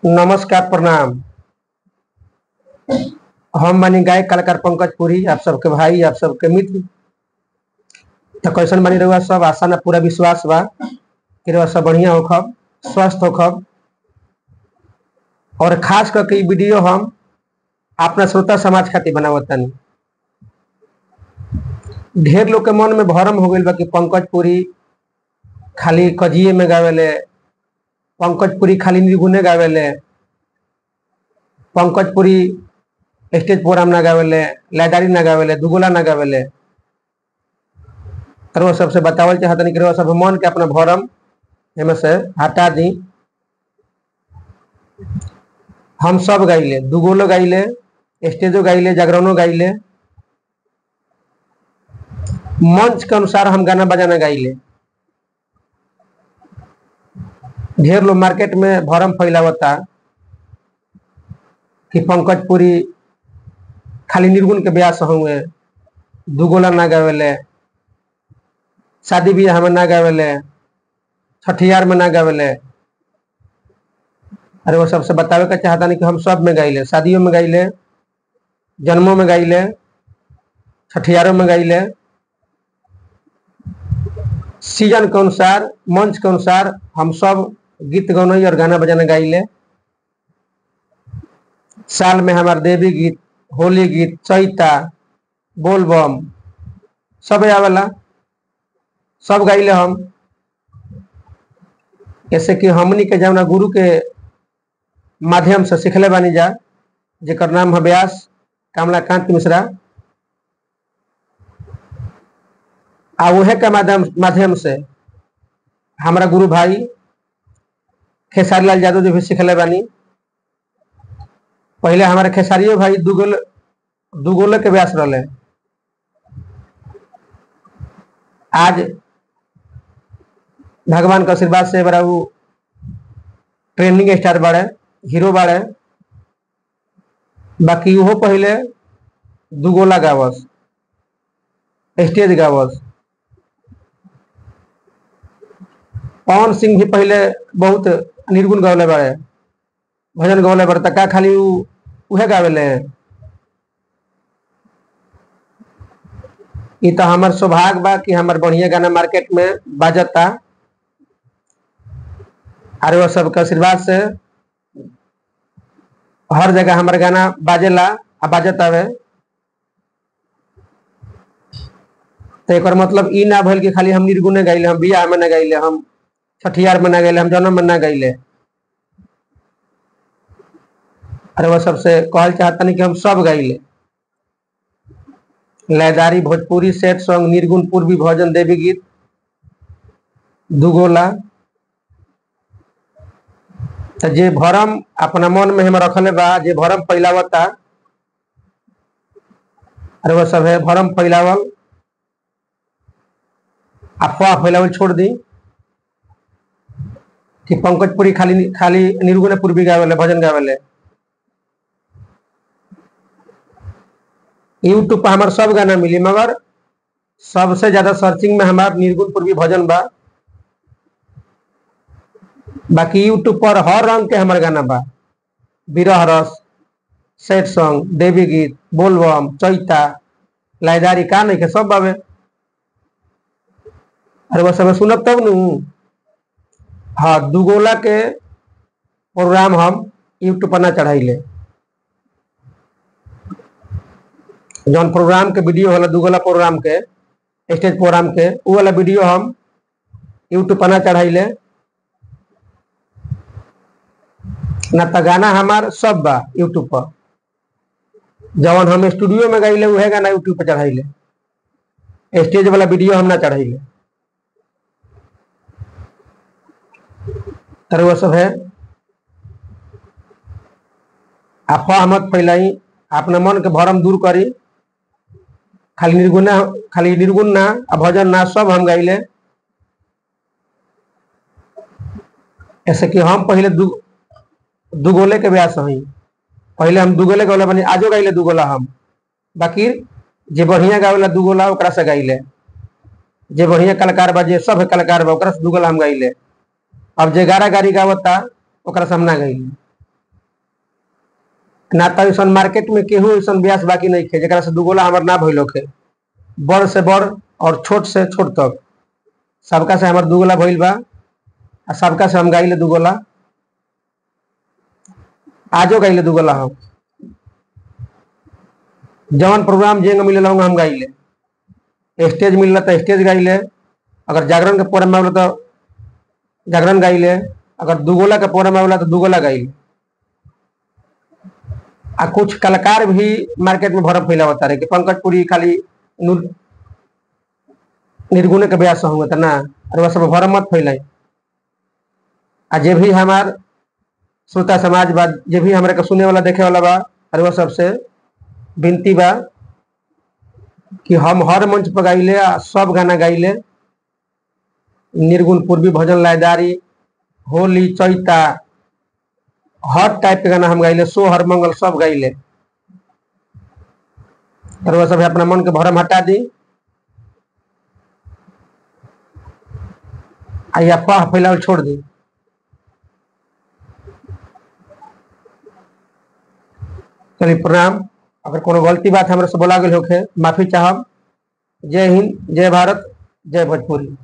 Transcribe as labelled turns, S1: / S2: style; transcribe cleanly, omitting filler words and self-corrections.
S1: नमस्कार, प्रणाम। हम बानी गायक कलाकार पंकज पुरी, आप सबके भाई, आप सबके मित्र। तो कैसन बनी रहुआ सब? आशा ना पूरा विश्वास बा कि रहुआ सब बढ़िया होखब, स्वस्थ होखब। और खास करके ई वीडियो हम अपना श्रोता समाज खातिर बनावतानी। ढेर लोग के मन में भरम हो गइल बा कि पंकज पुरी खाली कजिए में गावेले, पंकज पुरी खाली निर्गुणे गावेले, पंकज पुरी स्टेज प्रोग्राम ना गावेले, लयदारी ना गावेले, दुगोला ना गावेले। तो सबसे बतावल चाहतनी कि सब मन के अपना भरम एमे से हटा दी। हम सब गाइले, दुगोलो गाइले, स्टेजो गाइले, जागरणों गाइले, मंच के अनुसार हम गाना बजाना गाइले। ढेर लोग मार्केट में भरम फैलावता कि पंकज पुरी खाली निर्गुण के ब्यास हुए, दुगोला ना गावेले, शादी ब्याह में ना गावेले, छठियार में ना गावेले। अरे वो सबसे बतावे का चाहता नहीं कि हम सब में गाइले, शादियों में गाइले, जन्मों में गाइले, छठियारों में गाइले। सीजन के अनुसार, मंच के अनुसार हम सब गीत गौनई और गाना बजाना गाइले। साल में हमारे देवी गीत, होली गीत, चैता, बोलबम सब आवेला, सब गाइले हम। ऐसे कि हमनी के जौना गुरु के माध्यम से सिखले बानी जा, जेकर नाम है व्यास कमलाकांत मिश्रा। आ उहे के माध्यम से हमारा गुरु भाई खेसारी लाल यादव जी भी सिखले बानी। पहले हमारे खेसारियो भाई दुगोले के व्यास रहे। आज भगवान का आशीर्वाद से बड़ा वो ट्रेंडिंग स्टार बाड़े, हीरो बाड़े। बाकी वो पहले दुगोला गावस, स्टेज गावस। पवन सिंह भी पहले बहुत निर्गुण गौले बाड़े, भजन गौले बाड़े। तक खाली उहे गावेले। ये तो हमार सौभाग्य बा कि हमार बढ़िया गाना मार्केट में बाजता। अरे वो सबके आशीर्वाद से हर जगह हमारे गाना बाजेला आ बाजत आवे। तो एक मतलब ई ना भइल कि खाली हम निर्गुणे गाइले, हम बियाह में ना गाइले, हम छठियार में ना गाइले, हम जन्म में ना गाइले। अरे वो सबसे कहल चाहता नहीं कि हम सब गाइले। लयदारी, भोजपुरी, सेट सॉन्ग, निर्गुण, पूर्वी, भजन, देवी गीत, दुगोला। तो जे भरम अपना मन में हम रखले बा, जे भरम फैलावता, अरे वो सब है भरम फैलावल, अफवाह फैलावल छोड़ दी कि पंकज पुरी खाली खाली निर्गुण पूर्वी गावेले, भजन गावेले। यूट्यूब पर हमारे सब गाना मिली, मगर सबसे ज्यादा सर्चिंग में हमारे निर्गुण पूर्वी भजन बा। बाकी यूट्यूब पर हर रंग के हमारे गाना बा, विरह रस, सेट सॉन्ग, देवी गीत, बोलबम, चैता, लयदारी का नहीं के सब बावे। अरे वो सब सुनब तब नू। हाँ, दुगोला के प्रोग्राम हम यूट्यूब पर ना चढ़ाइले। जौन प्रोग्राम के वीडियो होला दुगोला प्रोग्राम के, स्टेज प्रोग्राम के, वो वाला वीडियो हम यूट्यूब पर ना चढ़ाइले। ना तो गाना हमार सब बा यूट्यूब पर। जवन हम स्टूडियो में गाइले वह गाना यूट्यूब पर चढ़ाइले, स्टेज वाला वीडियो हम ना चढ़ाइले। तर वो सब है अफवाह मत फैलाई, अपने मन के भरम दूर करी। खाली निर्गुण ना, भजन ना, सब हम गाइले। ऐसे कि हम पहले दुगोले के व्यास हई। पहले हम दुगोले गौले बनी, आजो गाइले दुगोला हम। बाकी जे बढ़िया गावेला दुगोला ओकरा से गाइले, जे बढ़िया कलाकार बा, जे सब कलाकार बा ओकरा से दुगोला हम गाइले। अब जे गारा गारी गावता ओकरा से हम ना गाइले। ना तो ऐसा मार्केट में केहू ऐसा ब्यास बाकी नहीं खे जरा से दुगोला हमार ना भइल होखे। बड़ से बड़ और छोट से छोट तक सबका से हमार दुगोला भइल बा। आ सबका से हम गाइले दुगोला, आजो गाइले दुगोला। हम जवन प्रोग्राम जेंग मिले हम गाइले, स्टेज मिलला तो स्टेज गाइले, अगर जागरण के प्रोग्राम में तो जागरण गाइले, अगर दुगोला के प्रोग्राम में तो दुगोला गाइले। आ कुछ कलाकार भी मार्केट में भरम फैलावता रहे कि पंकज पुरी खाली निर्गुण के ब्यास होंगे तो ना, अरे वह सब भरम मत फैलाई। आ जे भी हमार श्रोता समाज बा, जे भी हमारे को सुने वाला देखे वाला बा, अरे वह सबसे विनती बा कि हम हर मंच पर गाइले, सब गाना गाइले। निर्गुण, पूर्वी, भजन, लायदारी, होली, चैता, हर टाइप के गाना हम गाइले। सो हर मंगल सब गाइले। तो वह सब अपना मन के भरम हटा दी, या अफवाह फैलावल छोड़ दी। चलिए प्रणाम। अगर कोनो गलती बात हमारे से बोला गई होखे, माफी चाहब। जय हिंद, जय भारत, जय भोजपुरी।